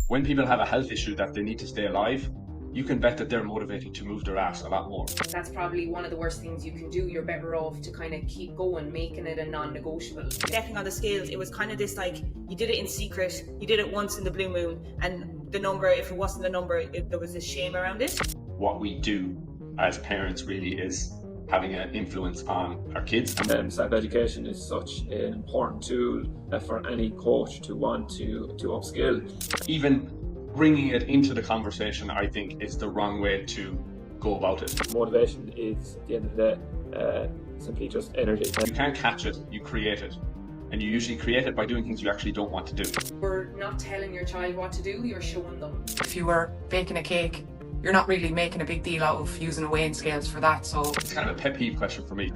When people have a health issue that they need to stay alive, you can bet that they're motivated to move their ass a lot more. That's probably one of the worst things you can do. You're better off to kind of keep going, making it a non-negotiable. Stepping on the scales, it was kind of this like, you did it in secret, you did it once in the blue moon, and the number, if it wasn't the number, there was this shame around it. What we do as parents really is having an influence on our kids. Self-education is such an important tool for any coach to want to upskill. Even bringing it into the conversation, I think, is the wrong way to go about it. Motivation is, at the end of the day, simply just energy. You can't catch it, you create it. And you usually create it by doing things you actually don't want to do. You're not telling your child what to do, you're showing them. If you were baking a cake, you're not really making a big deal out of using a weighing scales for that. So it's kind of a pet peeve question for me.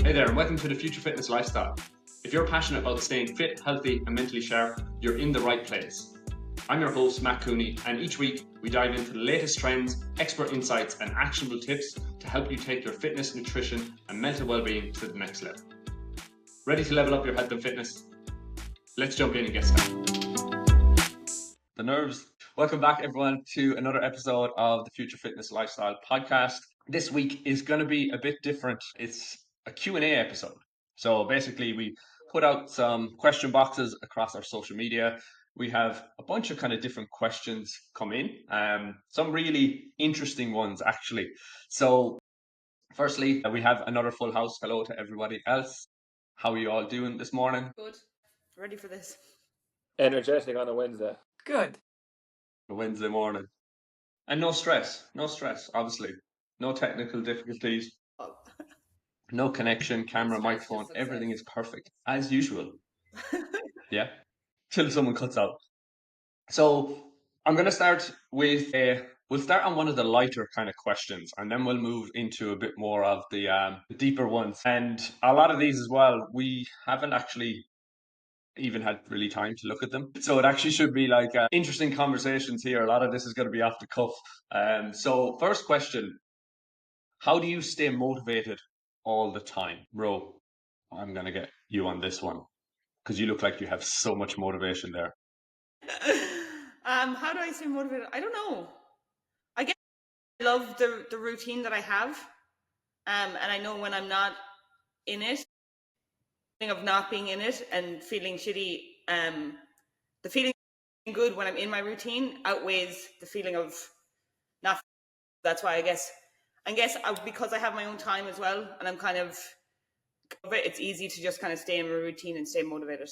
Hey there, and welcome to the Future Fitness Lifestyle. If you're passionate about staying fit, healthy, and mentally sharp, you're in the right place. I'm your host, Matt Cooney, and each week we dive into the latest trends, expert insights, and actionable tips to help you take your fitness, nutrition, and mental well-being to the next level. Ready to level up your health and fitness? Let's jump in and get started. The nerves. Welcome back, everyone, to another episode of the Future Fitness Lifestyle podcast. This week is going to be a bit different. It's a Q&A episode. So basically, we put out some question boxes across our social media. We have a bunch of kind of different questions come in, some really interesting ones, actually. So firstly, we have another full house. Hello to everybody else. How are you all doing this morning? Good. Ready for this. Energetic on a Wednesday. good. A Wednesday morning. And no stress, obviously. No technical difficulties. Oh. No connection, camera, Stress, microphone, just everything success. is perfect, as usual. Yeah, till someone cuts out. So I'm going to start with we'll start on one of the lighter kind of questions, and then we'll move into a bit more of the deeper ones. And a lot of these as well, we haven't actually even had really time to look at them. So it actually should be like interesting conversations here. A lot of this is going to be off the cuff. So first question, how do you stay motivated all the time? Bro, I'm going to get you on this one because you look like you have so much motivation there. How do I stay motivated? I don't know. I guess I love the routine that I have. And I know when I'm not in it, the feeling of not being in it and feeling shitty, the feeling good when I'm in my routine outweighs the feeling of not. That's why I guess because I have my own time as well, and I'm kind of, it's easy to just kind of stay in my routine and stay motivated.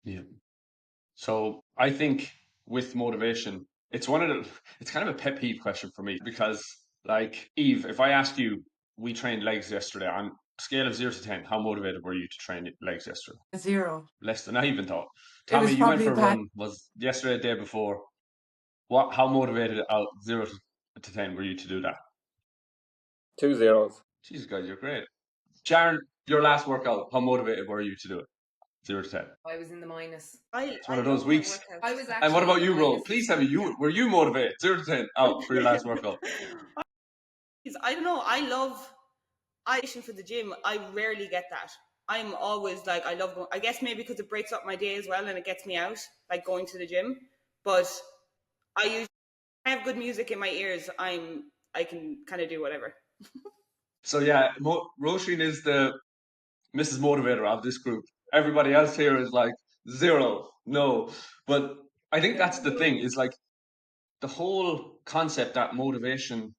Yeah. So I think with motivation, it's kind of a pet peeve question for me because, like, Eve, if I ask you, we trained legs yesterday, on a scale of 0 to 10, how motivated were you to train legs yesterday? 0. Less than I even thought. It Tommy, was you went probably for a bad. run, was yesterday, the day before. How motivated out 0 to 10 were you to do that? 2 zeros. Jesus, guys, you're great. Sharon, your last workout, how motivated were you to do it? 0 to 10. I was in the minus. It's one of those weeks. I was actually. And what about in you, the bro? minus Please this tell me, week, were you motivated 0 to 10 out for your last workout? I don't know. I love for the gym. I rarely get that. I'm always like, I love going. I guess maybe because it breaks up my day as well and it gets me out, like going to the gym. But I have good music in my ears. I can kind of do whatever. So yeah, Roisin is the Mrs. Motivator of this group. Everybody else here is like 0, no. But I think that's the thing, is like the whole concept that motivation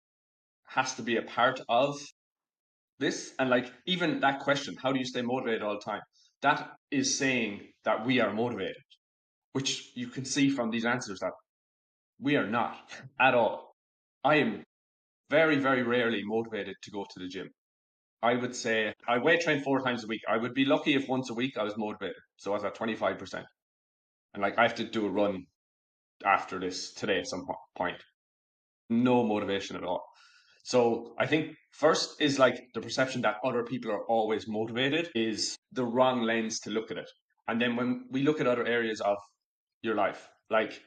has to be a part of this. And like even that question, how do you stay motivated all the time? That is saying that we are motivated, which you can see from these answers that we are not at all. I am very, very rarely motivated to go to the gym. I would say I weight train 4 times a week. I would be lucky if once a week I was motivated. So I was at 25%. And like I have to do a run after this today at some point. No motivation at all. So I think first is like the perception that other people are always motivated is the wrong lens to look at it. And then when we look at other areas of your life, like,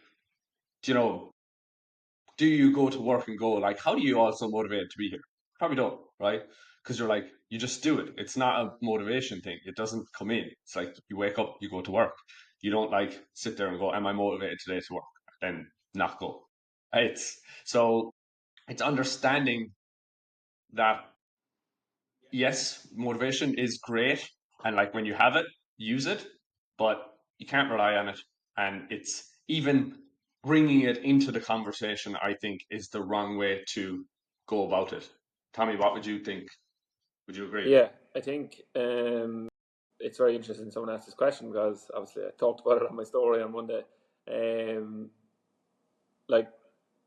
do you go to work and go like, how do you all so motivated to be here? Probably don't, right? because you're like, you just do it. It's not a motivation thing. It doesn't come in. It's like you wake up, you go to work. You don't like sit there and go, am I motivated today to work? Then not go. So it's understanding that yes, motivation is great, and like when you have it, use it, but you can't rely on it. And it's even bringing it into the conversation, I think, is the wrong way to go about it. Tommy, what would you think? Would you agree? Yeah, I think it's very interesting someone asked this question, because obviously I talked about it on my story on Monday. Like,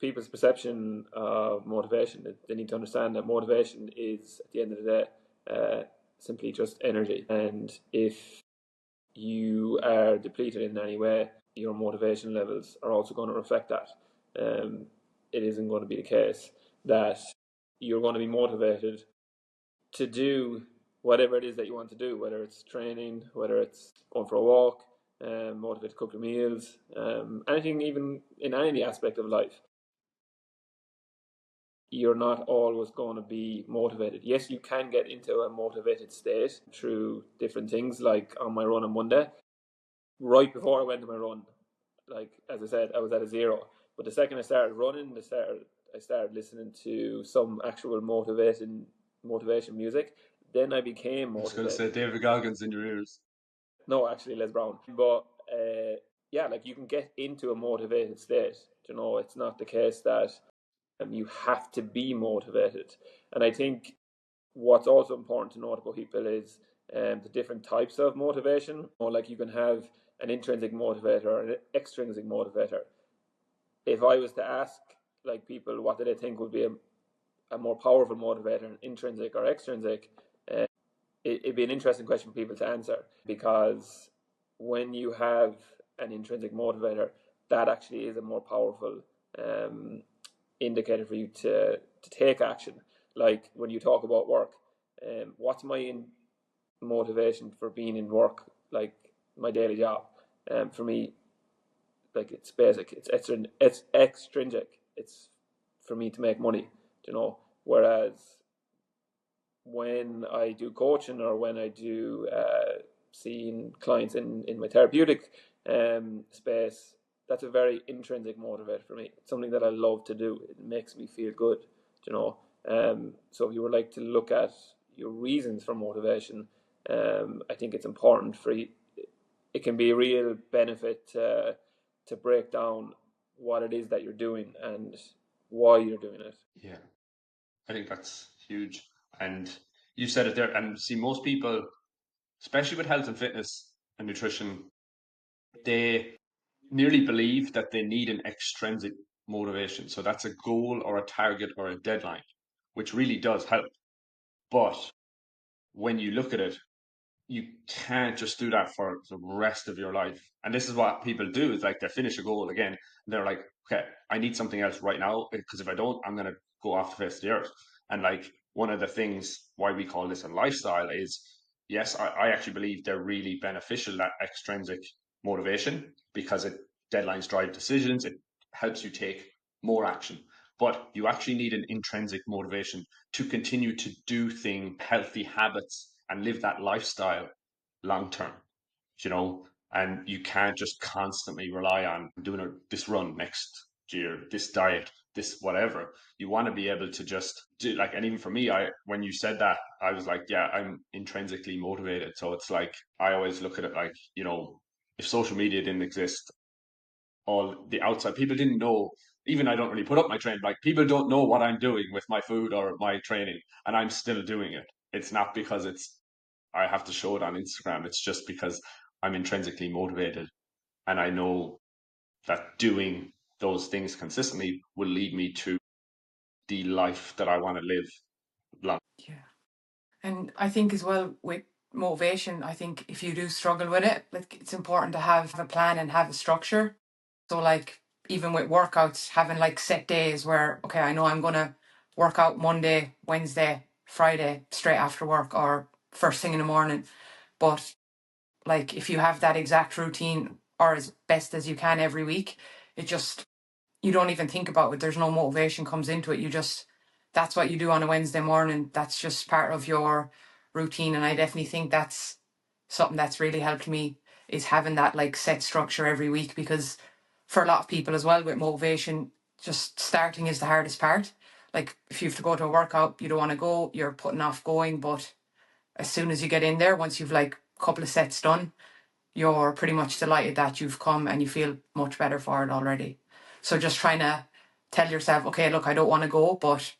people's perception of motivation, they need to understand that motivation is, at the end of the day, simply just energy. And if you are depleted in any way, your motivation levels are also going to reflect that. It isn't going to be the case that you're going to be motivated to do whatever it is that you want to do, whether it's training, whether it's going for a walk, motivated to cook your meals, anything, even in any aspect of life. You're not always going to be motivated. Yes, you can get into a motivated state through different things, like on my run on Monday. Right before I went to my run, like as I said, I was at a zero. But the second I started running, I started listening to some actual motivation music. Then I became I was going to motivated. say David Goggins in your ears. No, actually, Les Brown. But yeah, like you can get into a motivated state. You know, it's not the case that you have to be motivated. And I think what's also important to note about people is the different types of motivation. Or like you can have an intrinsic motivator or an extrinsic motivator. If I was to ask like people what do they think would be a more powerful motivator, intrinsic or extrinsic, it'd be an interesting question for people to answer, because when you have an intrinsic motivator, that actually is a more powerful indicator for you to take action. Like when you talk about work, what's my motivation for being in work, like my daily job? For me, like it's basic, it's extrinsic. It's for me to make money, you know. Whereas when I do coaching or when I do seeing clients in my therapeutic space, that's a very intrinsic motivator for me. It's something that I love to do. It makes me feel good, you know. So if you would like to look at your reasons for motivation, I think it's important for you. It can be a real benefit to break down what it is that you're doing and why you're doing it. Yeah, I think that's huge. And you said it there. And see, most people, especially with health and fitness and nutrition, they nearly believe that they need an extrinsic motivation. So that's a goal or a target or a deadline, which really does help. But when you look at it, you can't just do that for the rest of your life. And this is what people do, is like they finish a goal again, and they're like, okay, I need something else right now, because if I don't, I'm going to go off the face of the earth. And like one of the things why we call this a lifestyle is, yes, I actually believe they're really beneficial, that extrinsic motivation, because it deadlines drive decisions, it helps you take more action. But you actually need an intrinsic motivation to continue to do things, healthy habits, and live that lifestyle long term, you know. And you can't just constantly rely on doing this run next year, this diet, this whatever. You want to be able to just do, like, and even for me, when you said that, I was like, yeah, I'm intrinsically motivated. So it's like, I always look at it like, you know, if social media didn't exist, all the outside people didn't know. Even I don't really put up my training, like people don't know what I'm doing with my food or my training, and I'm still doing it. It's not because I have to show it on Instagram. It's just because I'm intrinsically motivated, and I know that doing those things consistently will lead me to the life that I want to live long. Yeah. And I think as well with motivation, I think if you do struggle with it, like it's important to have a plan and have a structure. So like even with workouts, having like set days where, okay, I know I'm gonna work out Monday, Wednesday, Friday, straight after work or first thing in the morning. But like if you have that exact routine or as best as you can every week, it just, you don't even think about it. There's no motivation comes into it. You just that's what you do on a Wednesday morning. That's just part of your routine. And I definitely think that's something that's really helped me, is having that like set structure every week, because for a lot of people as well with motivation, just starting is the hardest part. Like if you have to go to a workout, you don't want to go, you're putting off going, but as soon as you get in there, once you've like a couple of sets done, you're pretty much delighted that you've come and you feel much better for it already. So just trying to tell yourself, okay, look, I don't want to go, but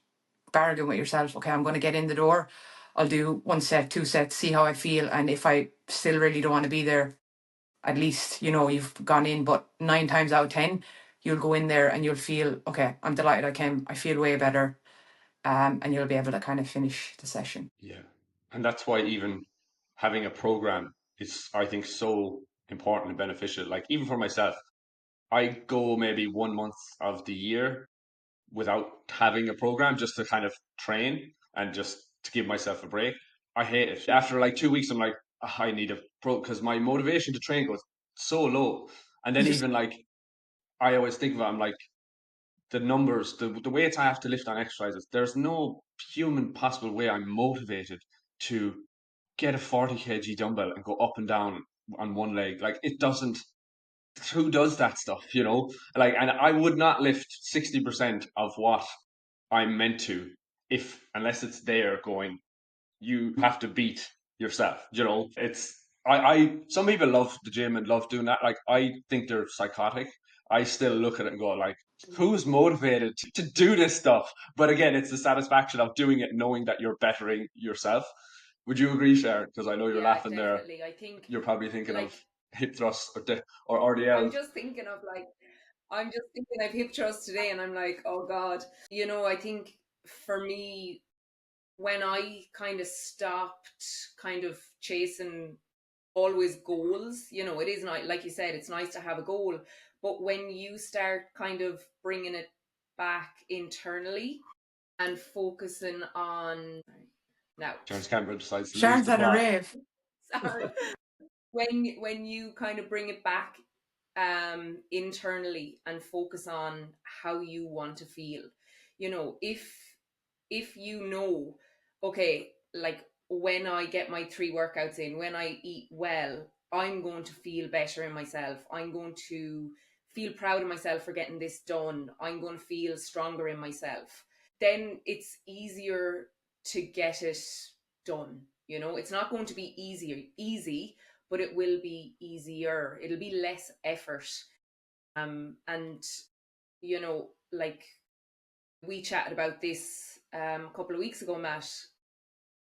bargain with yourself. Okay, I'm going to get in the door. I'll do 1 set, 2 sets, see how I feel. And if I still really don't want to be there, at least, you know, you've gone in. But 9 times out of 10, you'll go in there and you'll feel, okay, I'm delighted I came. I feel way better. And you'll be able to kind of finish the session. Yeah. And that's why even having a program is, I think, so important and beneficial. Like, even for myself, I go maybe 1 month of the year without having a program just to kind of train and just to give myself a break. I hate it. After like 2 weeks, I'm like, "Ah, I need a pro," because my motivation to train goes so low. And then even like, I always think of it, I'm like, the numbers, the weights I have to lift on exercises, there's no human possible way I'm motivated to get a 40 kg dumbbell and go up and down on one leg. Like, it doesn't, who does that stuff, you know? Like, and I would not lift 60% of what I'm meant to, if, unless it's there going, you have to beat yourself, you know? It's, some people love the gym and love doing that. Like, I think they're psychotic. I still look at it and go, like, who's motivated to do this stuff? But again, it's the satisfaction of doing it, knowing that you're bettering yourself. Would you agree, Sharon? Because I know you're Yeah, laughing there. definitely. I think You're probably thinking like of hip thrusts or I'm RDLs. just thinking of like I'm just thinking I've hip thrust today and I'm like, oh God. You know, I think for me, when I kind of stopped kind of chasing always goals, you know, it is not, like you said, it's nice to have a goal, but when you start kind of bringing it back internally and focusing on now, Sharon's camera decides to lose Sharon's the at a plot. rave. sorry, when you kind of bring it back internally and focus on how you want to feel, you know, if you know, okay, like when I get my 3 workouts in, when I eat well, I'm going to feel better in myself, I'm going to feel proud of myself for getting this done, I'm going to feel stronger in myself, then it's easier to get it done. You know, it's not going to be easy, but it will be easier. It'll be less effort. And you know, like we chatted about this a couple of weeks ago, Matt,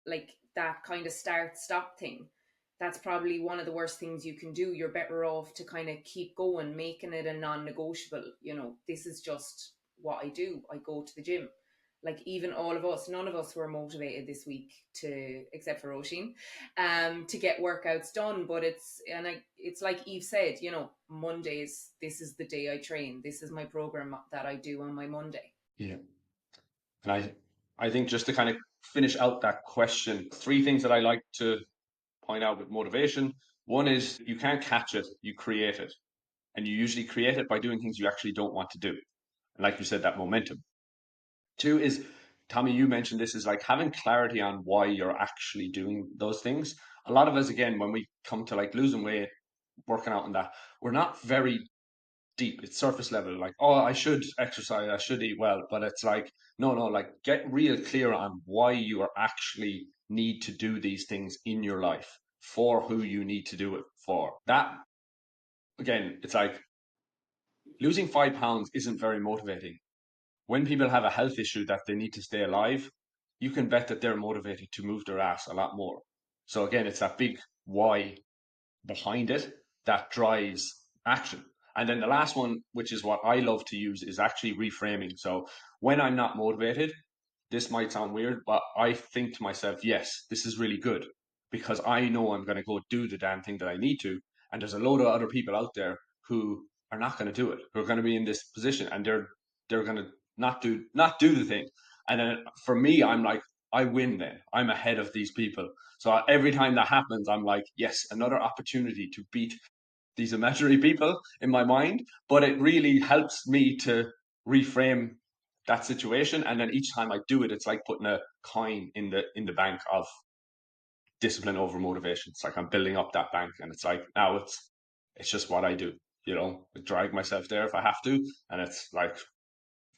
like that kind of start stop thing. That's probably one of the worst things you can do. You're better off to kind of keep going, making it a non-negotiable. You know, this is just what I do. I go to the gym. Like even all of us, none of us were motivated this week to, except for Roisin, to get workouts done. But it's like Eve said, you know, Mondays, this is the day I train. This is my program that I do on my Monday. Yeah. And I think just to kind of finish out that question, 3 things that I like to point out with motivation. One is you can't catch it, you create it. And you usually create it by doing things you actually don't want to do. And like you said, that momentum. 2 is, Tommy, you mentioned this, is like having clarity on why you're actually doing those things. A lot of us, again, when we come to like losing weight, working out on that, we're not very deep. It's surface level. Like, oh, I should exercise, I should eat well. But it's like, no, like get real clear on why you are actually need to do these things in your life, for who you need to do it for. That, again, it's like losing 5 pounds isn't very motivating. When people have a health issue that they need to stay alive, you can bet that they're motivated to move their ass a lot more. So again, it's that big why behind it that drives action. And then the last one, which is what I love to use, is actually reframing. So when I'm not motivated, this might sound weird, but I think to myself, yes, this is really good because I know I'm going to go do the damn thing that I need to. And there's a load of other people out there who are not going to do it, who are going to be in this position, and they're going to not do the thing. And then for me, I'm like, I win then. I'm ahead of these people. So every time that happens, I'm like, yes, another opportunity to beat these imaginary people in my mind. But it really helps me to reframe that situation, and then each time I do it, it's like putting a coin in the bank of discipline over motivation. It's like I'm building up that bank, and it's like now it's just what I do. I drag myself there if I have to, and it's like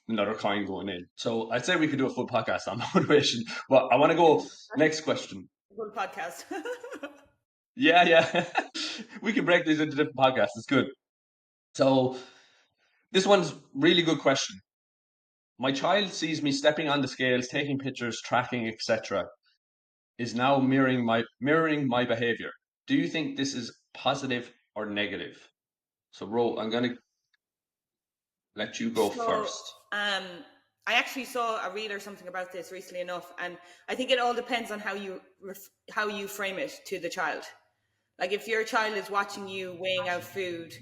another coin going in. So I'd say we could do a full podcast on motivation, but I want to go next question. Good podcast. Yeah. We can break these into different podcasts. It's good. So this one's really good question. My child sees me stepping on the scales, taking pictures, tracking, etc. is now mirroring my behavior. Do you think this is positive or negative? So Ro, I'm gonna let you go first. I actually saw a reel or something about this recently enough, and I think it all depends on how you frame it to the child. Like if your child is watching you weighing out food,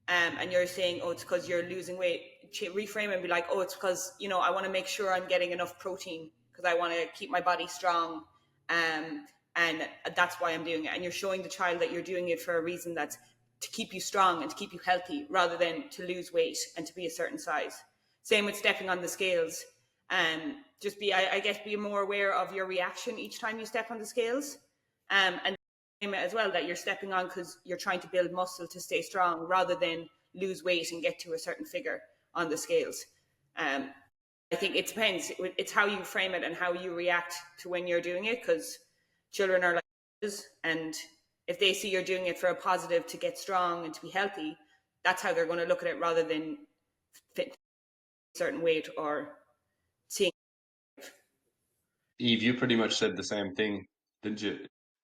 and you're saying, "Oh, it's because you're losing weight," reframe and be like, "Oh, it's because I want to make sure I'm getting enough protein because I want to keep my body strong, and that's why I'm doing it." And you're showing the child that you're doing it for a reason, that's to keep you strong and to keep you healthy, rather than to lose weight and to be a certain size. Same with stepping on the scales. Just I guess, be more aware of your reaction each time you step on the scales, and as well that you're stepping on because you're trying to build muscle to stay strong, rather than lose weight and get to a certain figure on the scales. I think it depends. It's how you frame it and how you react to when you're doing it, because children are like this, and if they see you're doing it for a positive, to get strong and to be healthy, that's how they're going to look at it, rather than fit a certain weight or seeing. Eve, you pretty much said the same thing, didn't you?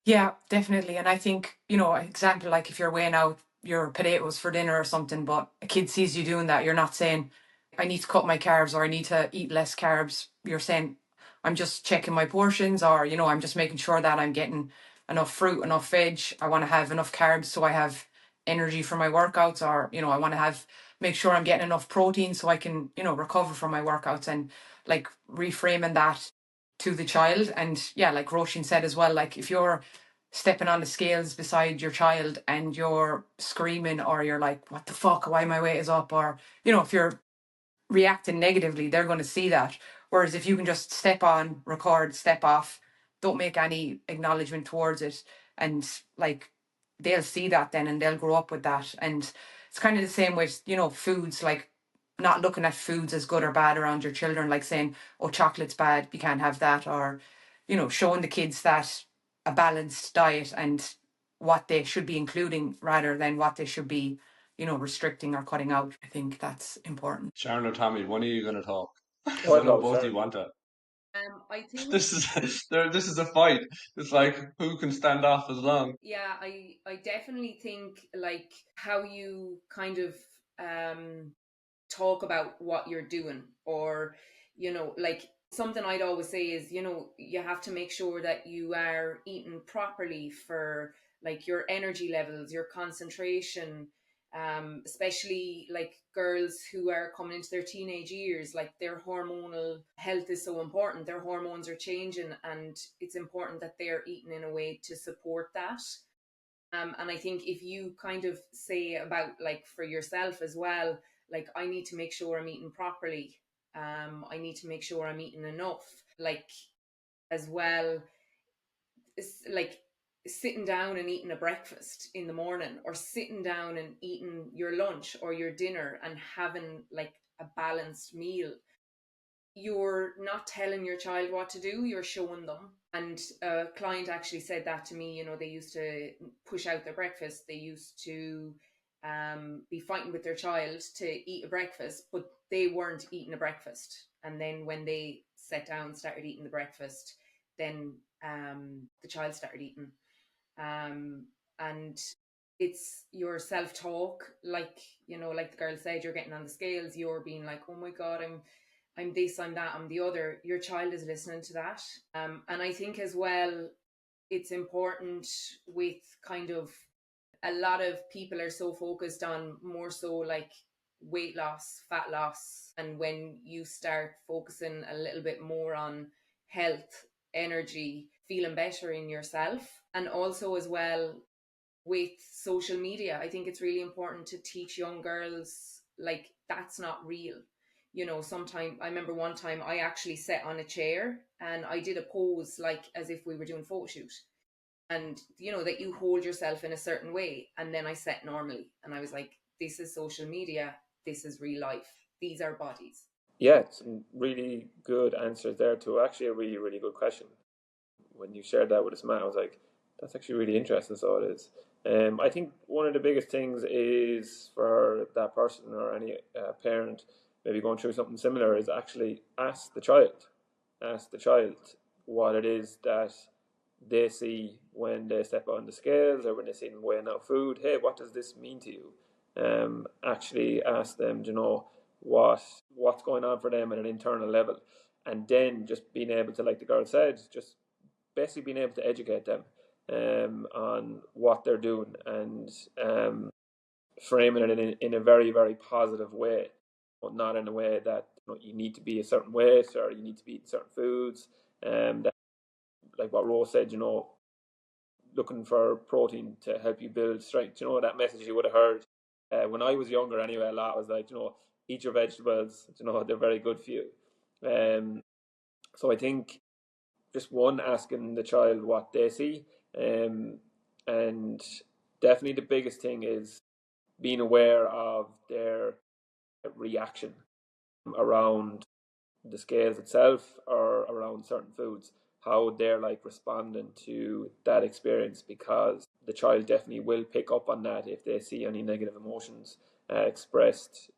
Yeah, definitely. And I think, example, like if you're weighing out your potatoes for dinner or something, but a kid sees you doing that, you're not saying, I need to cut my carbs or I need to eat less carbs. You're saying, I'm just checking my portions, or, I'm just making sure that I'm getting enough fruit, enough veg. I want to have enough carbs so I have energy for my workouts, or, I want to make sure I'm getting enough protein so I can, recover from my workouts, and like reframing that to the child. And yeah, like Roshin said as well, like if you're stepping on the scales beside your child and you're screaming, or you're like, what the fuck, why my weight is up, or if you're reacting negatively, they're going to see that. Whereas if you can just step on, record, step off, don't make any acknowledgement towards it, and like they'll see that then, and they'll grow up with that. And it's kind of the same with foods, like not looking at foods as good or bad around your children, like saying, oh, chocolate's bad, you can't have that, or showing the kids that a balanced diet and what they should be including rather than what they should be restricting or cutting out. I think that's important. Sharon or Tommy, when are you going to talk? Because I What know about both of you Sharon? want to. I think This is a fight. It's like who can stand off as long. yeah, I definitely think like how you kind of talk about what you're doing, or like something I'd always say is, you have to make sure that you are eating properly for like your energy levels, your concentration, especially like girls who are coming into their teenage years, like their hormonal health is so important. Their hormones are changing, and it's important that they're eating in a way to support that. And I think if you kind of say about like for yourself as well, like I need to make sure I'm eating properly. I need to make sure I'm eating enough. Like as well, it's like sitting down and eating a breakfast in the morning, or sitting down and eating your lunch or your dinner and having like a balanced meal. You're not telling your child what to do, you're showing them. And a client actually said that to me. They used to push out their breakfast, they used to be fighting with their child to eat a breakfast, but they weren't eating a breakfast. And then when they sat down, started eating the breakfast, then the child started eating. And it's your self-talk, like like the girl said, you're getting on the scales, you're being like, oh my god, I'm this, I'm that, I'm the other. Your child is listening to that. And I think as well, it's important with kind of a lot of people are so focused on more so like weight loss, fat loss. And when you start focusing a little bit more on health, energy, feeling better in yourself, and also as well with social media, I think it's really important to teach young girls like that's not real. You know, sometime I remember one time I actually sat on a chair and I did a pose like as if we were doing a photo shoot. And you know that you hold yourself in a certain way, and then I sat normally and I was like, this is social media, this is real life, these are bodies. Yeah, some really good answers there to actually a really, really good question. When you shared that with us, Matt, I was like, that's actually really interesting. So it is. I think one of the biggest things is for that person or any parent maybe going through something similar is actually ask the child what it is that they see when they step on the scales or when they see them weighing out food. Hey, what does this mean to you? Actually ask them, you know, what's going on for them at an internal level, and then just being able to, like the girl said, just basically being able to educate them on what they're doing, and framing it in a very, very positive way, but not in a way that, you know, you need to be a certain weight or you need to be eating certain foods. That, like what Rose said, you know, looking for protein to help you build strength. You know, that message you would have heard when I was younger anyway, a lot was like, you know, eat your vegetables, you know, they're very good for you. So I think just one, asking the child what they see, and definitely the biggest thing is being aware of their reaction around the scales itself or around certain foods, how they're like responding to that experience, because the child definitely will pick up on that if they see any negative emotions expressed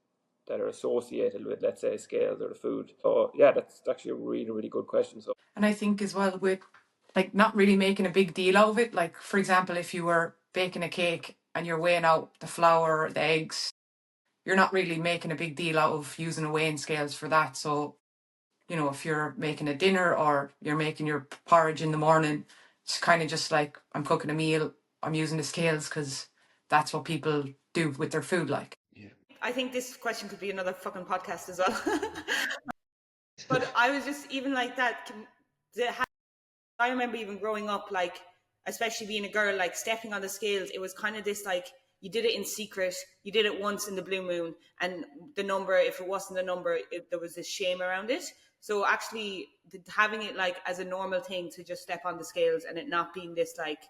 that are associated with, let's say, scales or the food. So yeah, that's actually a really, really good question. So, And I think as well with like not really making a big deal out of it. Like for example, if you were baking a cake and you're weighing out the flour, the eggs, you're not really making a big deal out of using a weighing scales for that. So, you know, if you're making a dinner or you're making your porridge in the morning, it's kind of just like I'm cooking a meal, I'm using the scales because that's what people do with their food. Like, Yeah. I think this question could be another fucking podcast as well. But I was just even like that. I remember even growing up, like, especially being a girl, like stepping on the scales, it was kind of this like, you did it in secret, you did it once in the blue moon, and the number, if it wasn't the number, there was this shame around it. So actually, having it like as a normal thing to just step on the scales and it not being this like,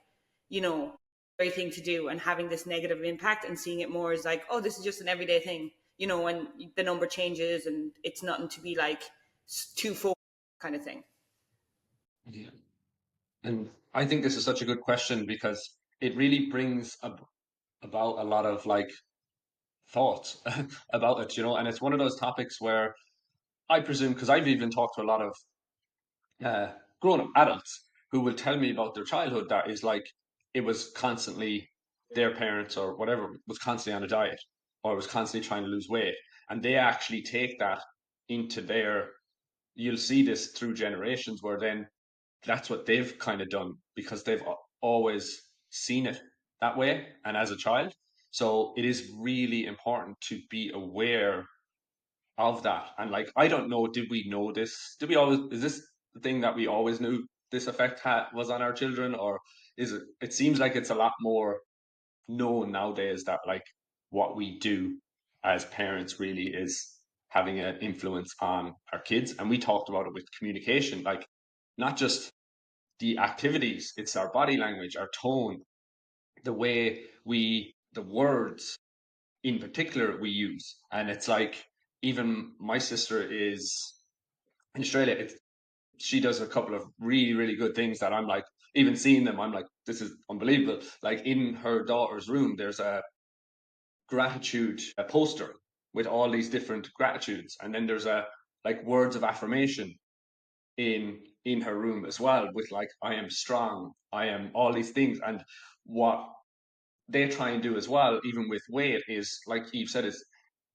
you know, very thing to do and having this negative impact, and seeing it more as like, oh, this is just an everyday thing, you know, when the number changes and it's nothing to be like too focused kind of thing. Yeah. And I think this is such a good question because it really brings about a lot of like thoughts about it, you know, and it's one of those topics where I presume, because I've even talked to a lot of uh, grown-up adults who will tell me about their childhood that is like it was constantly their parents or whatever was constantly on a diet or was constantly trying to lose weight, and they actually take that into their. You'll see this through generations where then that's what they've kind of done because they've always seen it that way and as a child. So it is really important to be aware of that. And like, I don't know, did we know this? Did we always, is this the thing that we always knew this effect was on our children? Or is it, it seems like it's a lot more known nowadays that like what we do as parents really is having an influence on our kids. And we talked about it with communication, like not just the activities, it's our body language, our tone, the way the words in particular we use. And it's like, even my sister is in Australia. She does a couple of really, really good things that I'm like, even seeing them, I'm like, this is unbelievable. Like in her daughter's room, there's a gratitude a poster with all these different gratitudes. And then there's a like words of affirmation in her room as well with like, I am strong, I am all these things. And what they try and do as well, even with weight, is like Eve said, is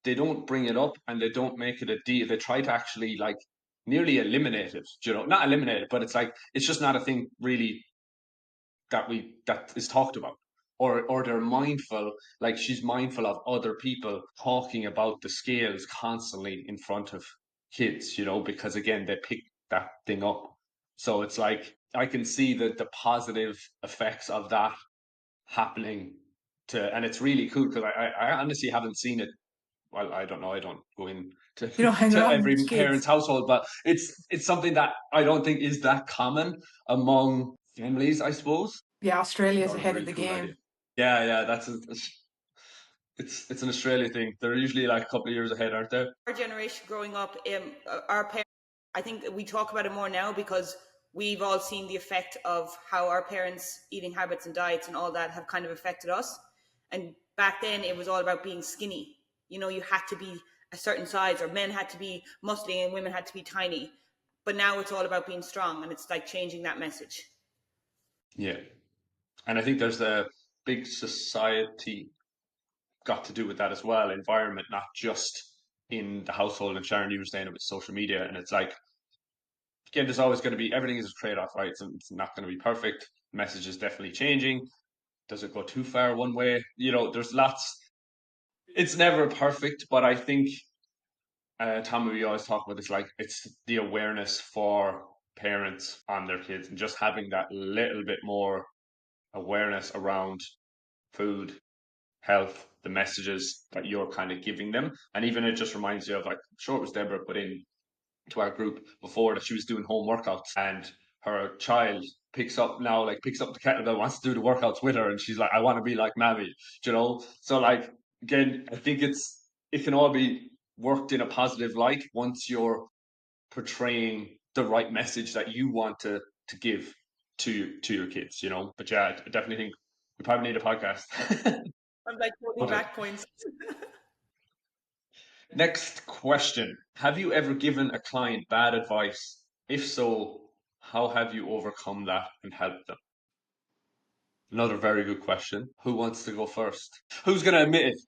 they don't bring it up and they don't make it a deal. They try to actually like nearly eliminate it, you know, not eliminate it, but it's like it's just not a thing really that is talked about. Or they're mindful, like she's mindful of other people talking about the scales constantly in front of kids, you know, because again they pick that thing up. So it's like I can see the positive effects of that happening to, and it's really cool because I honestly haven't seen it well, I don't know. I don't go in to, You don't hang to around every with parent's kids. household, but it's something that I don't think is that common among families, I suppose. Yeah, I Australia's thought it was a ahead of really the cool idea. game. Yeah, it's an Australia thing. They're usually like a couple of years ahead, aren't they? Our generation growing up, our parents, I think we talk about it more now because we've all seen the effect of how our parents' eating habits and diets and all that have kind of affected us. And back then, it was all about being skinny. You know, you had to be a certain size, or men had to be muscly and women had to be tiny. But now it's all about being strong, and it's like changing that message. Yeah, and I think there's a big society got to do with that as well. Environment, not just in the household. And Sharon, you were saying it with social media, and it's like again, there's always going to be everything is a trade off, right? So it's not going to be perfect. The message is definitely changing. Does it go too far one way? There's lots. It's never perfect, but I think Tommy, we always talk about this. Like it's the awareness for parents on their kids, and just having that little bit more awareness around food, health, the messages that you're kind of giving them, and even it just reminds you of like, I'm sure it was Deborah put in to our group before that she was doing home workouts, and her child picks up the kettlebell, wants to do the workouts with her, and she's like, I want to be like Mammy, so like again, I think it can all be worked in a positive light once you're portraying the right message that you want to give to your kids. But yeah, I definitely think we probably need a podcast. I'm like holding Okay. back points. Next question. Have you ever given a client bad advice? If so, how have you overcome that and helped them? Another very good question. Who wants to go first? Who's going to admit it?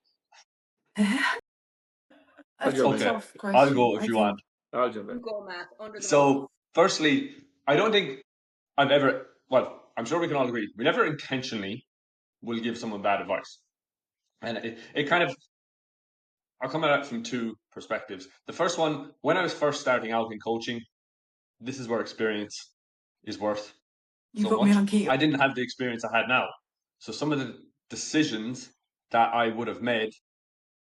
I'll That's a jump in. Okay, tough I'll question. go if I you want. think I'll jump You in. go, Matt, under the ball. So, firstly, I don't think I've ever, well, I'm sure we can all agree, we never intentionally will give someone bad advice. And it kind of, I'll come at it from two perspectives. The first one, when I was first starting out in coaching, this is where experience is worth you so put me much. on keto. I didn't have the experience I had now. So some of the decisions that I would have made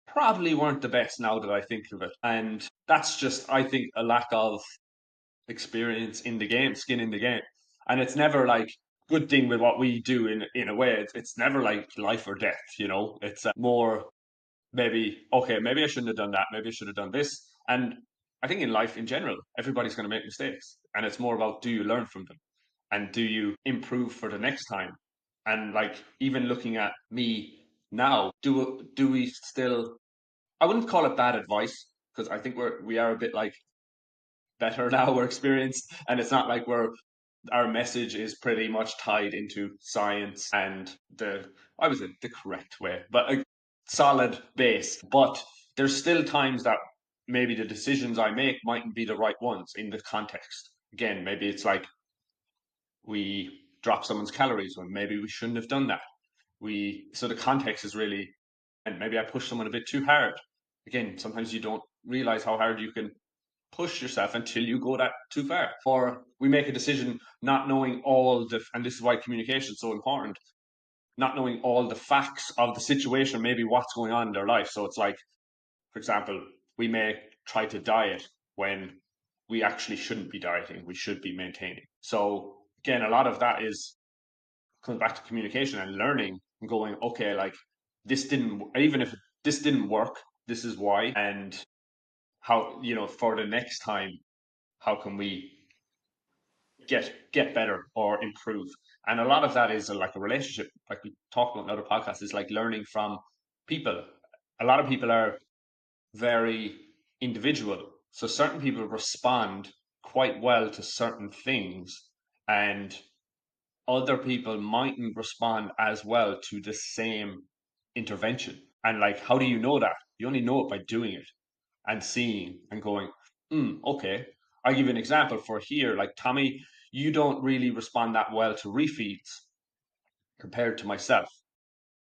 probably weren't the best now that I think of it. And that's just, I think, a lack of experience in the game, skin in the game. And it's never like good thing with what we do in a way. It's never like life or death, It's more maybe, okay, maybe I shouldn't have done that. Maybe I should have done this. And I think in life in general, everybody's going to make mistakes. And it's more about, do you learn from them? And do you improve for the next time? And like, even looking at me now, do we still, I wouldn't call it bad advice, because I think we are a bit like better now, we're experienced, and it's not like our message is pretty much tied into science and I was in the correct way, but a solid base. But there's still times that maybe the decisions I make mightn't be the right ones in the context. Again, maybe it's like we drop someone's calories when maybe we shouldn't have done that. So the context is really, and maybe I push someone a bit too hard. Again, sometimes you don't realize how hard you can push yourself until you go that too far. Or we make a decision not knowing and this is why communication is so important, not knowing all the facts of the situation, maybe what's going on in their life. So it's like, for example, we may try to diet when we actually shouldn't be dieting, we should be maintaining. So again, a lot of that comes back to communication and learning and going, okay, like even if this didn't work, this is why. And how, for the next time, how can we get better or improve? And a lot of that is like a relationship, like we talked about in other podcasts, is like learning from people. A lot of people are very individual, so certain people respond quite well to certain things, and other people mightn't respond as well to the same intervention. And like, how do you know that? You only know it by doing it and seeing and going, okay. I'll give you an example for here. Like, Tommy, you don't really respond that well to refeeds compared to myself.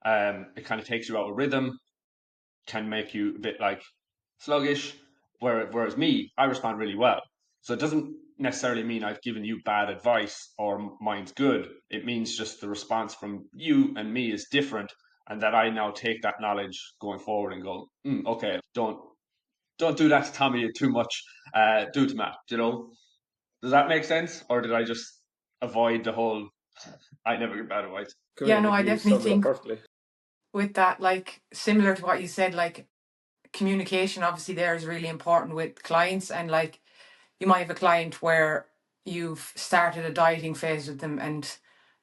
It kind of takes you out of rhythm, can make you a bit like sluggish. Whereas me, I respond really well. So it doesn't necessarily mean I've given you bad advice or mine's good. It means just the response from you and me is different. and that I now take that knowledge going forward and go, okay, don't do that to Tommy too much. Do to Matt. Does that make sense, or did I just avoid the whole? I never give bad advice. Yeah, no, I I think you definitely summed it up think perfectly. with that, like similar to what you said, like communication obviously there is really important with clients. And like you might have a client where you've started a dieting phase with them, and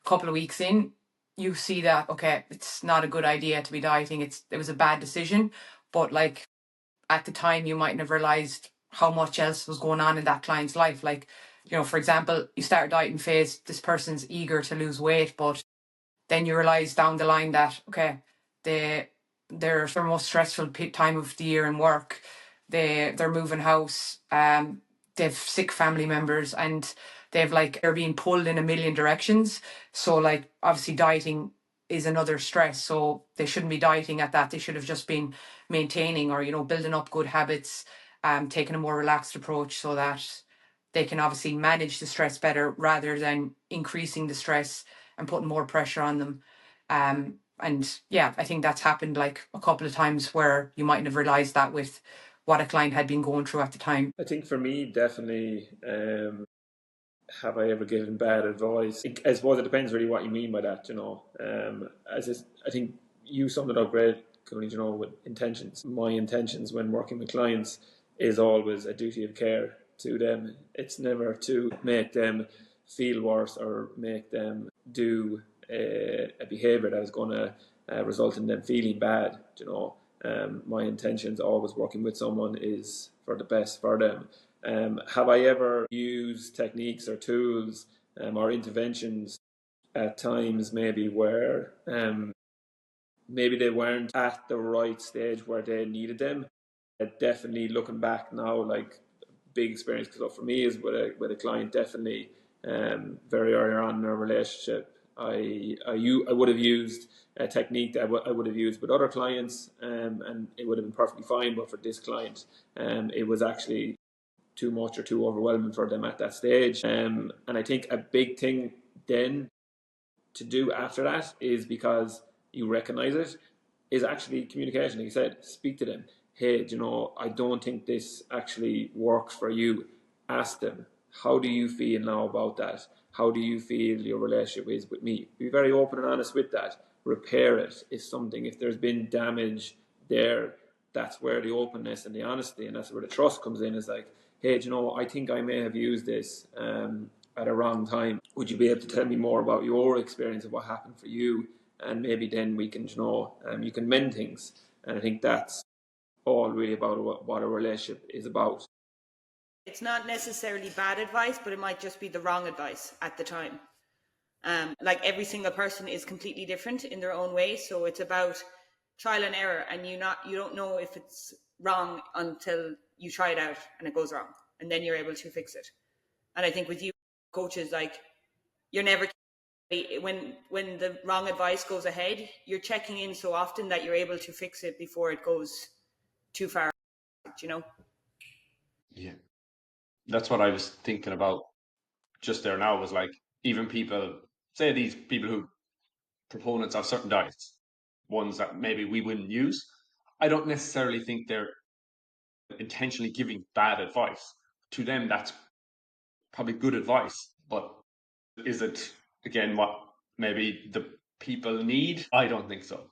a couple of weeks in you see that, okay, it's not a good idea to be dieting, it was a bad decision. But like at the time you mightn't have realized how much else was going on in that client's life. Like, for example, you start a dieting phase, this person's eager to lose weight, but then you realize down the line that, okay, they're their most stressful time of the year in work. They're moving house. They've sick family members, and they're being pulled in a million directions. So like obviously dieting is another stress. So they shouldn't be dieting at that. They should have just been maintaining, or building up good habits, taking a more relaxed approach so that they can obviously manage the stress better rather than increasing the stress and putting more pressure on them. And yeah, I think that's happened like a couple of times where you mightn't have realized that with what a client had been going through at the time. I think for me, definitely, have I ever given bad advice? I suppose it depends really what you mean by that, I think you summed it up great, Cooney, with intentions. My intentions when working with clients is always a duty of care to them. It's never to make them feel worse or make them do a behaviour that is going to result in them feeling bad, My intentions always working with someone is for the best for them. Have I ever used techniques or tools or interventions at times maybe where maybe they weren't at the right stage where they needed them? Definitely looking back now, like big experience, because for me is with a client, definitely very early on in our relationship, I would have used a technique that I would have used with other clients, and it would have been perfectly fine. But for this client, it was actually too much or too overwhelming for them at that stage. And I think a big thing then to do after that is, because you recognize it, is actually communication. Like you said, speak to them. Hey, I don't think this actually works for you. Ask them, how do you feel now about that? How do you feel your relationship is with me? Be very open and honest with that. Repair it is something. If there's been damage there, that's where the openness and the honesty, and that's where the trust comes in. Is like, hey, I think I may have used this at a wrong time. Would you be able to tell me more about your experience of what happened for you? And maybe then we can, you can mend things. And I think that's all really about what a relationship is about. It's not necessarily bad advice, but it might just be the wrong advice at the time. Like every single person is completely different in their own way, so it's about trial and error, and you don't know if it's wrong until you try it out and it goes wrong, and then you're able to fix it. And I think with you coaches, like, you're never, when the wrong advice goes ahead, you're checking in so often that you're able to fix it before it goes too far, Yeah, that's what I was thinking about just there now. Was like, even people, say these people who proponents of certain diets, ones that maybe we wouldn't use, I don't necessarily think they're intentionally giving bad advice. To them, that's probably good advice. But is it, again, what maybe the people need? I don't think so.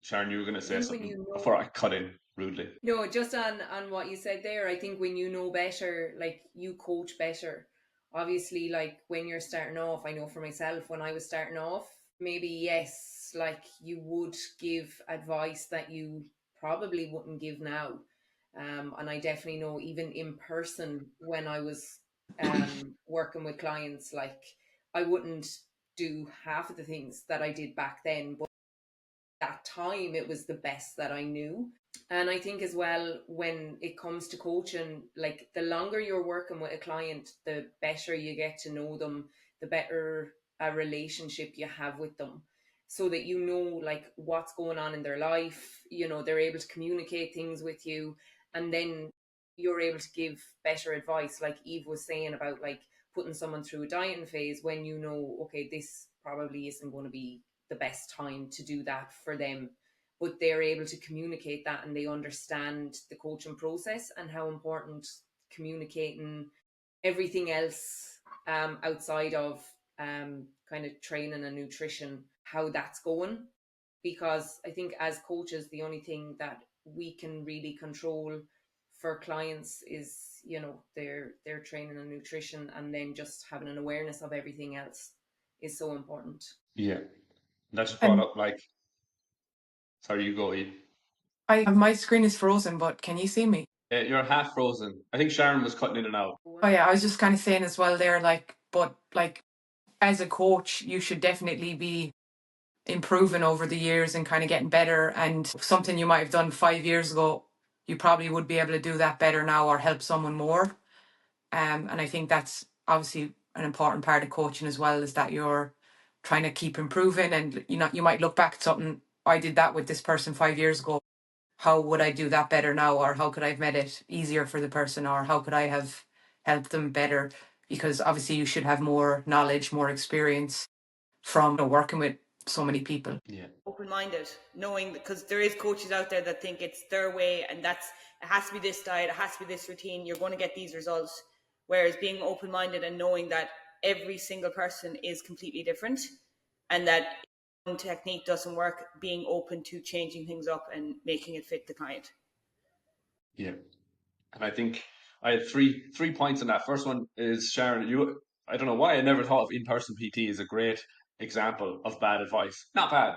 Sharon, you were going to say something before I cut in rudely. No, just on what you said there, I think when you know better, like, you coach better. Obviously, like, when you're starting off, I know for myself, when I was starting off, maybe, yes, like, you would give advice that you probably wouldn't give now. And I definitely know, even in person, when I was working with clients, like, I wouldn't do half of the things that I did back then, but that time it was the best that I knew. And I think as well, when it comes to coaching, like, the longer you're working with a client, the better you get to know them, the better a relationship you have with them, so that like, what's going on in their life. They're able to communicate things with you, and then you're able to give better advice, like Eve was saying about, like, putting someone through a dieting phase when okay, this probably isn't going to be the best time to do that for them. But they're able to communicate that, and they understand the coaching process and how important communicating everything else outside of kind of training and nutrition, how that's going. Because I think as coaches, the only thing that we can really control for clients is, you know, their training and nutrition, and then just having an awareness of everything else is so important. Yeah. That just brought And up like, sorry, you go, Ian. my screen is frozen, but can you see me? You're half frozen. I think Sharon was cutting in and out. Oh yeah, I was just kind of saying as well there, like, but like as a coach, you should definitely be improving over the years and kind of getting better. And something you might have done 5 years ago, you probably would be able to do that better now or help someone more. And I think that's obviously an important part of coaching as well, is that you're trying to keep improving. And you might look back at something, I did that with this person 5 years ago. How would I do that better now? Or how could I have made it easier for the person? Or how could I have helped them better? Because obviously you should have more knowledge, more experience from working with so many people. Yeah. Open-minded, knowing, because there is coaches out there that think it's their way and it has to be this diet, it has to be this routine, you're going to get these results. Whereas being open-minded and knowing that every single person is completely different, and that one technique doesn't work, being open to changing things up and making it fit the client. Yeah. And I think I had three points on that. First one is, Sharon, I don't know why I never thought of in-person PT as a great example of bad advice. Not bad,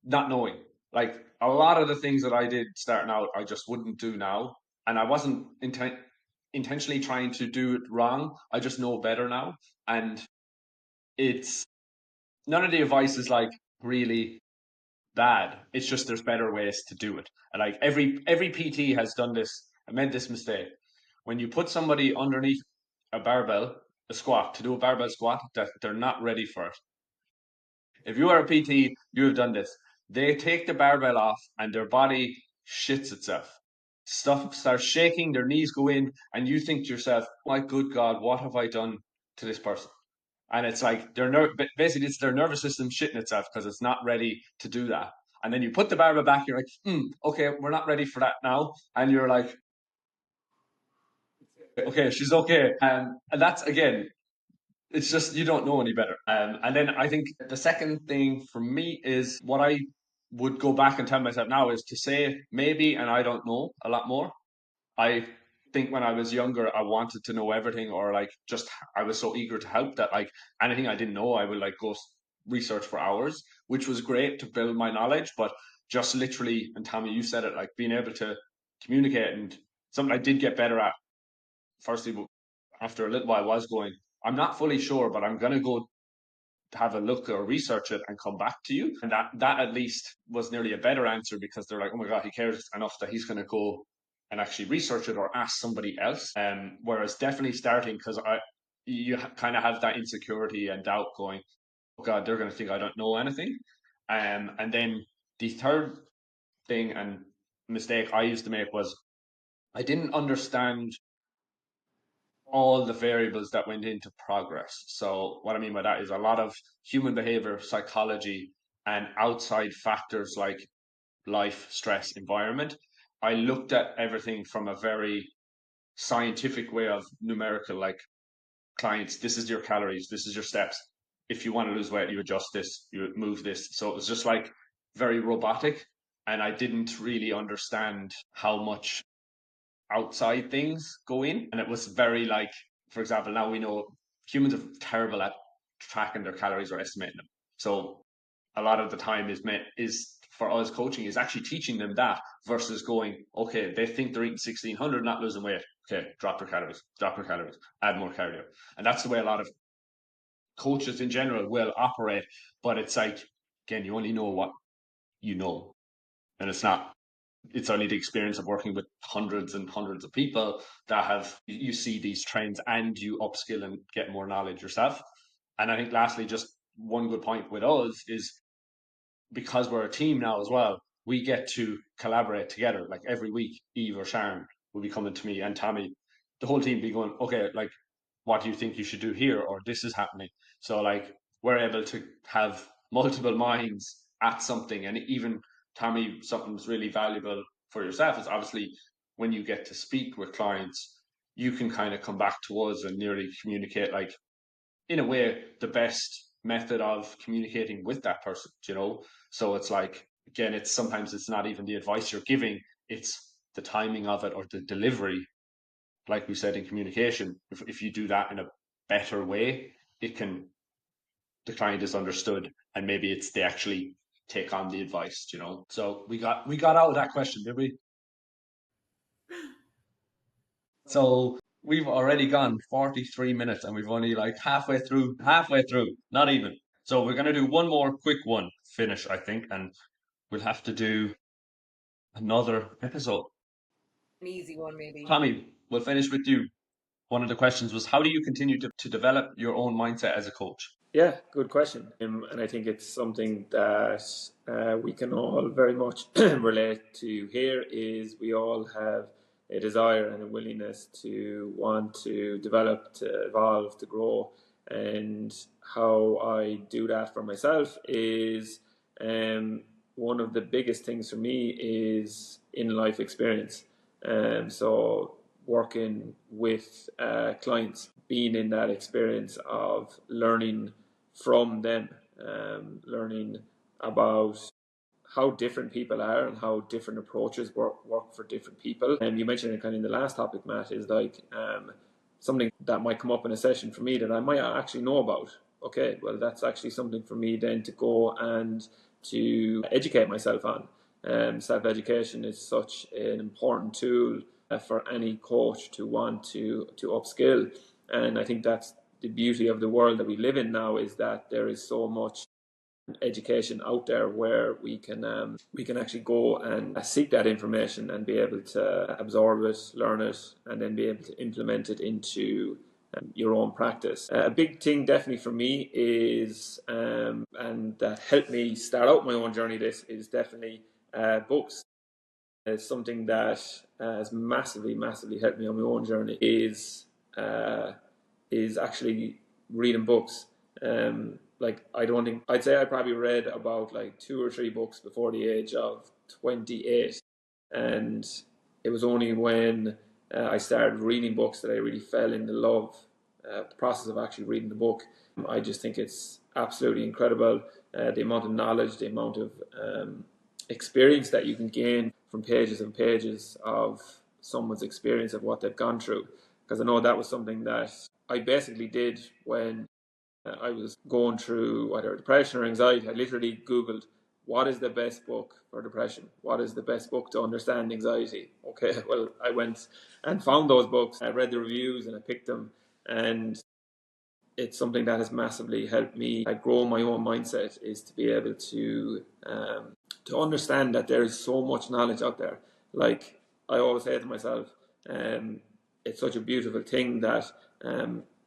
not knowing. Like a lot of the things that I did starting out, I just wouldn't do now. And I wasn't intentionally trying to do it wrong. I just know better now. And it's none of the advice is like really bad. It's just there's better ways to do it. And like every PT has done this and made this mistake. When you put somebody underneath a barbell, a squat, to do a barbell squat, that they're not ready for it. If you are a PT, you have done this. They take the barbell off and their body shits itself. Stuff starts shaking, their knees go in, and you think to yourself, my good God, what have I done to this person? And it's like basically it's their nervous system shitting itself because it's not ready to do that. And then you put the barbell back, you're like, okay, we're not ready for that now. And you're like, okay, she's okay. And that's, again, it's just you don't know any better. And then I think the second thing for me is what I would go back and tell myself now is to say maybe, and I don't know a lot more. I think when I was younger, I wanted to know everything, or like just I was so eager to help that like anything I didn't know, I would like go research for hours, which was great to build my knowledge. But just literally, and Tommy, you said it, like being able to communicate, and something I did get better at. Firstly, after a little while, was going, I'm not fully sure, but I'm going to go have a look or research it and come back to you. And that at least was nearly a better answer, because they're like, oh my God, he cares enough that he's going to go and actually research it or ask somebody else. Whereas definitely starting, because you kind of have that insecurity and doubt going, oh God, they're going to think I don't know anything. And then the third thing and mistake I used to make was I didn't understand all the variables that went into progress. So what I mean by that is a lot of human behavior, psychology, and outside factors like life, stress, environment. I looked at everything from a very scientific way of numerical, like clients, this is your calories, this is your steps. If you want to lose weight, you adjust this, you move this. So it was just like very robotic. And I didn't really understand how much outside things go in. And it was very like, for example, now we know humans are terrible at tracking their calories or estimating them. So a lot of the time is for us coaching is actually teaching them that versus going, okay, they think they're eating 1600, not losing weight. Okay, drop their calories, add more cardio. And that's the way a lot of coaches in general will operate. But it's like, again, you only know what you know. And it's only the experience of working with hundreds and hundreds of people that have you see these trends and you upskill and get more knowledge yourself. And I think lastly, just one good point with us is because we're a team now as well, we get to collaborate together. Like every week, Eve or Sharon will be coming to me and Tommy, the whole team be going, okay, like what do you think you should do here, or this is happening. So like we're able to have multiple minds at something. And even, Tommy, something's really valuable for yourself is obviously when you get to speak with clients, you can kind of come back to us and nearly communicate, like, in a way, the best method of communicating with that person, So it's like, again, sometimes it's not even the advice you're giving, it's the timing of it or the delivery. Like we said in communication, if you do that in a better way, the client is understood, and maybe they actually take on the advice. So we got out of that question, did we? So we've already gone 43 minutes and we've only like halfway through, not even. So we're going to do one more quick one finish, I think, and we'll have to do another episode. An easy one, maybe. Tommy, we'll finish with you. One of the questions was, how do you continue to develop your own mindset as a coach? Yeah, good question. And I think it's something that we can all very much relate to here is we all have a desire and a willingness to want to develop, to evolve, to grow. And how I do that for myself is one of the biggest things for me is in-life experience. So working with clients, being in that experience of learning from them, learning about how different people are and how different approaches work for different people. And you mentioned it kind of in the last topic, Matt, is like something that might come up in a session for me that I might actually know about. Okay, well, that's actually something for me then to go and to educate myself on. Self-education is such an important tool for any coach to want to upskill. And I think that's the beauty of the world that we live in now, is that there is so much education out there where we can actually go and seek that information and be able to absorb it, learn it, and then be able to implement it into your own practice. A big thing definitely for me is, and that helped me start out my own journey, this is definitely books. It's something that has massively helped me on my own journey is actually reading books. Like, I'd say I probably read about like 2 or 3 books before the age of 28, and it was only when I started reading books that I really fell into love. The process of actually reading the book, I just think it's absolutely incredible. The amount of knowledge, the amount of experience that you can gain from pages and pages of someone's experience of what they've gone through. Because I know that was something that I basically did when I was going through either depression or anxiety. I literally Googled, what is the best book for depression? What is the best book to understand anxiety? Okay, well, I went and found those books. I read the reviews and I picked them. And it's something that has massively helped me grow my own mindset, is to be able to understand that there is so much knowledge out there. Like I always say to myself, it's such a beautiful thing that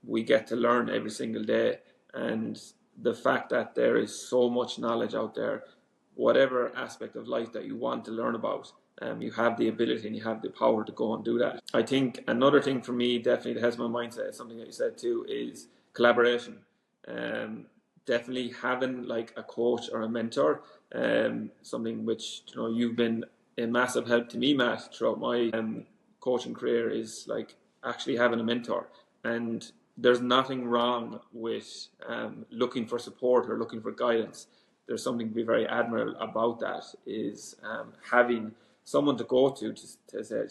we get to learn every single day. And the fact that there is so much knowledge out there, whatever aspect of life that you want to learn about, you have the ability and you have the power to go and do that. I think another thing for me definitely that has my mindset, something that you said too, is collaboration. Definitely having like a coach or a mentor, something which you've been a massive help to me, Matt, throughout my coaching career, is like actually having a mentor. And there's nothing wrong with looking for support or looking for guidance. There's something to be very admirable about that, is having someone to go to say,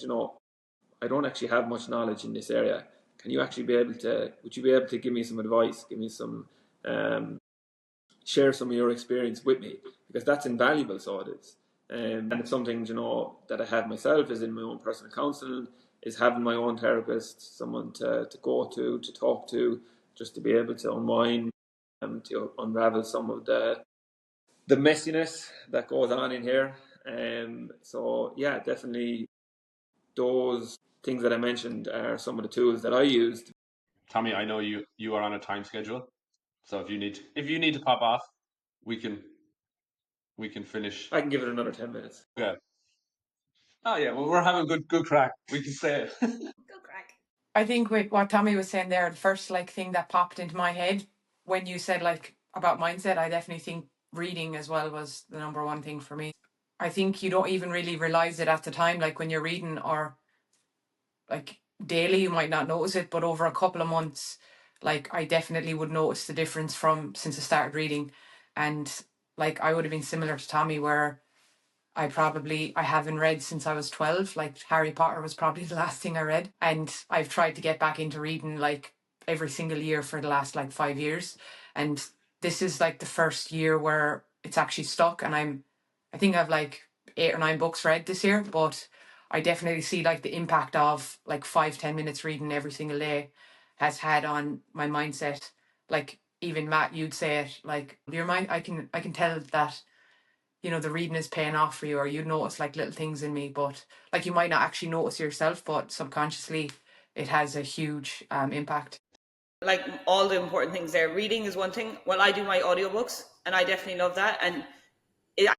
I don't actually have much knowledge in this area. Can you actually would you be able to give me some advice, give me some, share some of your experience with me? Because that's invaluable, so it is. And it's something, that I have myself, is in my own personal counseling, is having my own therapist, someone to go to talk to, just to be able to unwind, to unravel some of the messiness that goes on in here. So yeah, definitely those things that I mentioned are some of the tools that I used. Tommy, I know you are on a time schedule, so if you need to pop off, we can finish. I can give it another 10 minutes. Yeah. Oh yeah, well, we're having good crack. We can say it. Go crack. I think with what Tommy was saying there, the first thing that popped into my head when you said about mindset, I definitely think reading as well was the number one thing for me. I think you don't even really realize it at the time, like when you're reading, or like daily you might not notice it, but over a couple of months, like I definitely would notice the difference from since I started reading. And like I would have been similar to Tommy, where I haven't read since I was 12. Like Harry Potter was probably the last thing I read. And I've tried to get back into reading like every single year for the last like 5 years. And this is like the first year where it's actually stuck. And I think I've like 8 or 9 books read this year, but I definitely see like the impact of like 5-10 minutes reading every single day has had on my mindset. Like even Matt, you'd say it, like your mind, I can tell that, you know, the reading is paying off for you, or you'd notice like little things in me, but like you might not actually notice yourself, but subconsciously it has a huge impact. Like all the important things there. Reading is one thing. Well, I do my audiobooks and I definitely love that. And it,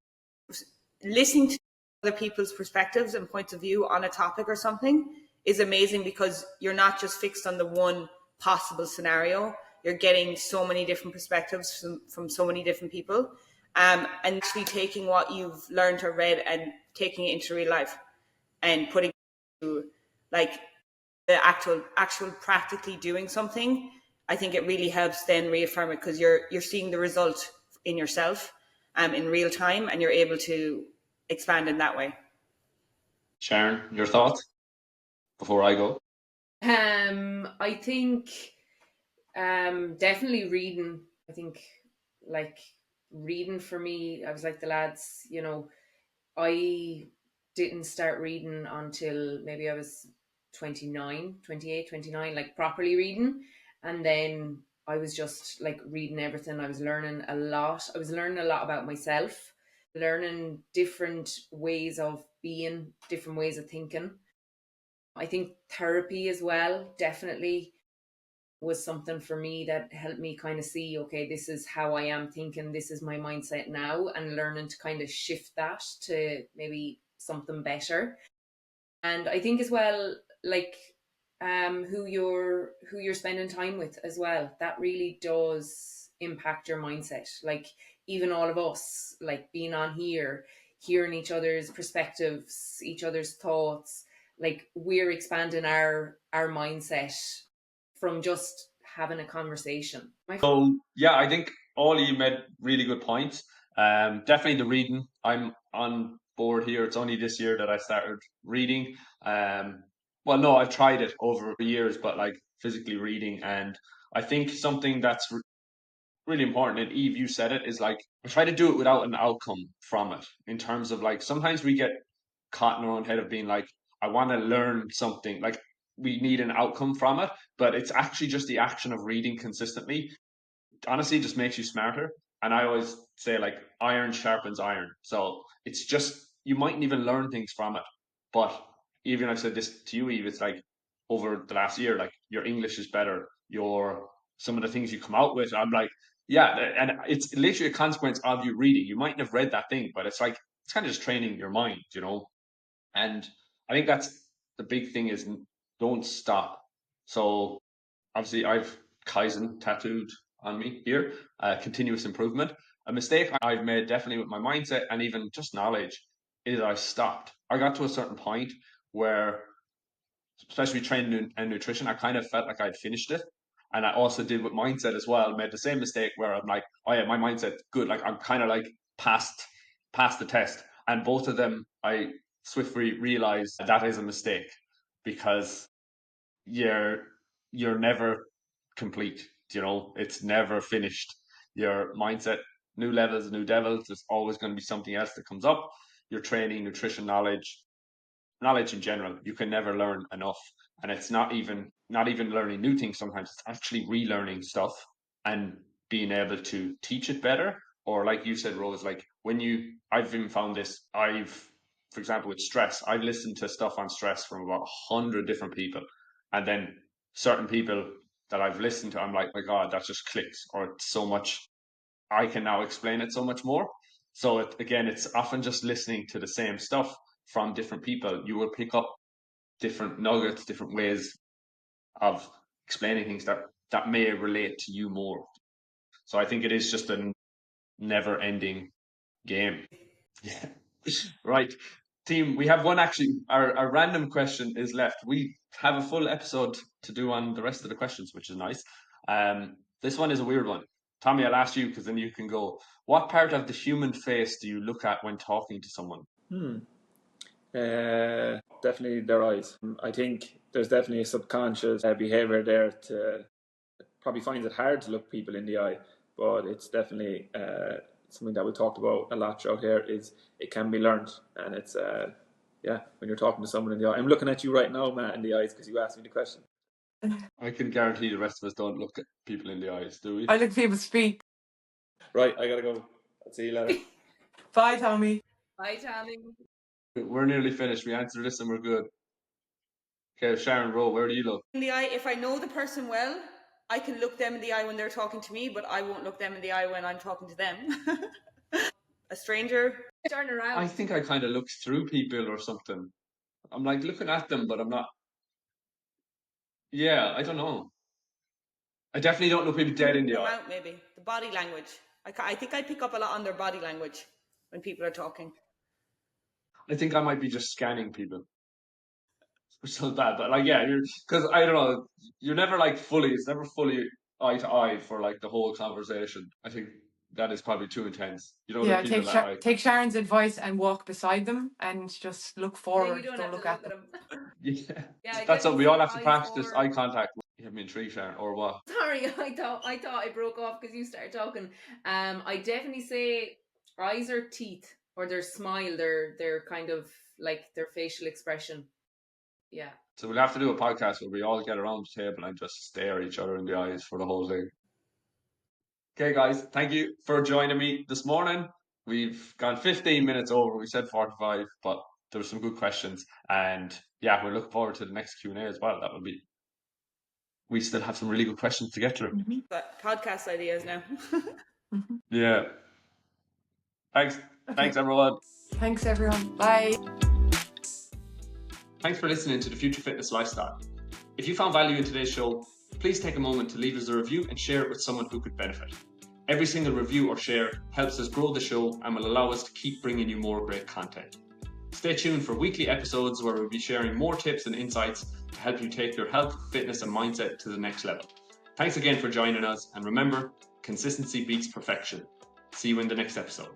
listening to other people's perspectives and points of view on a topic or something is amazing, because you're not just fixed on the one possible scenario. You're getting so many different perspectives from so many different people, and actually taking what you've learned or read and taking it into real life and putting it to like the actual practically doing something. I think it really helps then reaffirm it, because you're seeing the result in yourself in real time, and you're able to expand in that way. Sharon, your thoughts before I go? I think definitely reading. I think like reading for me, I was like the lads, you know, I didn't start reading until maybe I was 29, 28, 29, like properly reading. And then I was just like reading everything. I was learning a lot. I was learning a lot about myself, learning different ways of being, different ways of thinking. I think therapy as well, definitely was something for me that helped me kind of see, okay, this is how I am thinking, this is my mindset now, and learning to kind of shift that to maybe something better. And I think as well, like who you're spending time with as well, that really does impact your mindset. Like even all of us, like being on here, hearing each other's perspectives, each other's thoughts, like we're expanding our mindset from just having a conversation. So yeah, I think all you made really good points. Definitely the reading. I'm on board here. It's only this year that I started reading. Well, no, I've tried it over years, but like physically reading, and I think something that's really important, and Eve, you said it, is like I try to do it without an outcome from it. In terms of like sometimes we get caught in our own head of being like, I want to learn something. Like we need an outcome from it, but it's actually just the action of reading consistently honestly just makes you smarter. And I always say like iron sharpens iron. So it's just you mightn't even learn things from it. But even I've said this to you, Eve, it's like over the last year, like your English is better, your some of the things you come out with, I'm like, yeah, and it's literally a consequence of you reading. You mightn't have read that thing, but it's like it's kind of just training your mind, you know. And I think that's the big thing is don't stop. So obviously I've Kaizen tattooed on me here, continuous improvement. A mistake I've made definitely with my mindset and even just knowledge is I stopped. I got to a certain point where, especially training and nutrition, I kind of felt like I'd finished it. And I also did with mindset as well, made the same mistake where I'm like, oh yeah, my mindset's good. Like I'm kind of like past the test. And both of them, I swiftly realized that is a mistake because you're you're never complete. You know, it's never finished. Your mindset, new levels, new devils. There's always going to be something else that comes up. Your training, nutrition, knowledge in general. You can never learn enough, and it's not even learning new things. Sometimes it's actually relearning stuff and being able to teach it better. Or like you said, Rose, like when I've even found this. For example, with stress, I've listened to stuff on stress from about 100 different people, and then certain people that I've listened to, I'm like, my God, that just clicks, or it's so much. I can now explain it so much more. So again, it's often just listening to the same stuff from different people. You will pick up different nuggets, different ways of explaining things that may relate to you more. So I think it is just never-ending game. Yeah. Right. Team, we have one actually. Our random question is left. We have a full episode to do on the rest of the questions, which is nice. This one is a weird one. Tommy, I'll ask you because then you can go. What part of the human face do you look at when talking to someone? Definitely their eyes. I think there's definitely a subconscious behavior there to probably finds it hard to look people in the eye, but it's definitely something that we talked about a lot throughout here. Is it can be learned, and it's when you're talking to someone in the eye. I'm looking at you right now, Matt, in the eyes because you asked me the question. I can guarantee the rest of us don't look at people in the eyes, do we? I look people speak. Right, I gotta go. I'll see you later. Bye, Tommy. Bye, Tommy. We're nearly finished. We answered this and we're good. Okay, Sharon Rowe, where do you look? In the eye, if I know the person well, I can look them in the eye when they're talking to me, but I won't look them in the eye when I'm talking to them. A stranger. Turn around. I think I kind of look through people or something. I'm like looking at them, but I'm not. Yeah, I don't know. I definitely don't look people dead in the eye. Out, maybe the body language. I think I pick up a lot on their body language when people are talking. I think I might be just scanning people. Which sounds bad, but like, yeah, because I don't know, you're never like fully, it's never fully eye to eye for like the whole conversation. I think that is probably too intense. You know, Yeah, the people that like, take Sharon's advice and walk beside them and just look Yeah, forward. you don't have look to at look them. at them. yeah, Yeah, that's something we all have to eyes practice or- eye contact. You have me intrigued, Sharon, or what? Sorry, I thought I broke off because you started talking. I definitely say eyes or teeth or their smile, their kind of like their facial expression. Yeah. So we'll have to do a podcast where we all get around the table and just stare each other in the eyes for the whole thing. Okay, guys, thank you for joining me this morning. We've gone 15 minutes over. We said 45, but there were some good questions. And yeah, we're looking forward to the next Q&A as well. That will be, we still have some really good questions to get through. Mm-hmm. But podcast ideas now. Mm-hmm. Yeah. Thanks. Okay. Thanks, everyone. Thanks, everyone. Bye. Thanks for listening to the Future Fitness Lifestyle. If you found value in today's show, please take a moment to leave us a review and share it with someone who could benefit. Every single review or share helps us grow the show and will allow us to keep bringing you more great content. Stay tuned for weekly episodes where we'll be sharing more tips and insights to help you take your health, fitness, and mindset to the next level. Thanks again for joining us, and remember, consistency beats perfection. See you in the next episode.